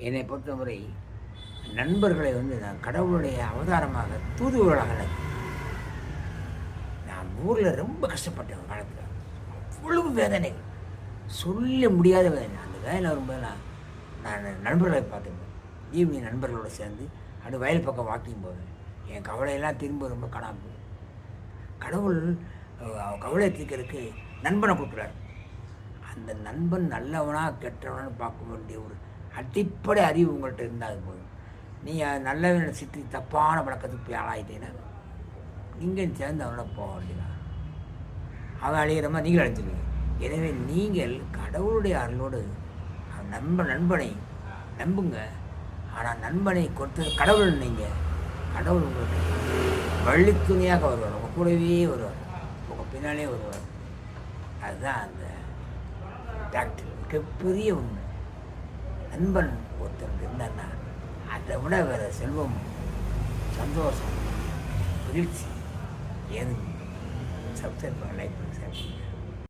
என்னை பொறுத்தவரை நண்பர்களை நான் கடவுளுடைய அவதாரமாக தூதுவர்களாக நான் ஊரில் ரொம்ப கஷ்டப்பட்டேன் ஒரு காலத்தில். அவ்வளவு வேதனைகள், சொல்ல முடியாத வேதனை. அந்த வேதனை வரும்போது நான் நண்பர்களை பார்த்துப்பேன். ஈவினிங் நண்பர்களோடு சேர்ந்து அப்படி வயல் பக்கம் வாக்கிங் போவேன். என் கவலையெல்லாம் திரும்ப ரொம்ப காணாமல் போகும். கடவுள் கவலை தீர்க்கறதுக்கு நண்பனை கொடுக்குறாரு. அந்த நண்பன் நல்லவனாக கெட்டவனான்னு பார்க்க வேண்டிய ஒரு அடிப்படை அறிவு உங்கள்கிட்ட இருந்தால் அது போதும். நீ நல்லவனை சுற்றி தப்பான பழக்கத்துக்கு போய் ஆளாயிட்டேன்னா நீங்கள் சேர்ந்து அவனோட போக வேண்டியதான். அவன் அழிகிற மாதிரி நீங்கள் அழிஞ்சிருவீங்க. எனவே நீங்கள் கடவுளுடைய அருளோடு நண்பனை நம்புங்க. ஆனால் நண்பனை கொடுத்தது கடவுள். நீங்கள் கடவுள் உங்களுக்கு வள்ளித்துணையாக வருவார், உங்கள் கூடவே வருவார், உங்கள் பின்னாலே வருவார். அதுதான் அந்த டாக்டர் மிகப்பெரிய உண்மை. நண்பன் ஒருத்தருக்கு இருந்தான்னா அதை விட வேறு செல்வம், சந்தோஷம், மகிழ்ச்சி ஏதும். சப்ஸ்கிரைப் பண்ண, லைக் பண்ணி, ஷேர் பண்ணுங்க.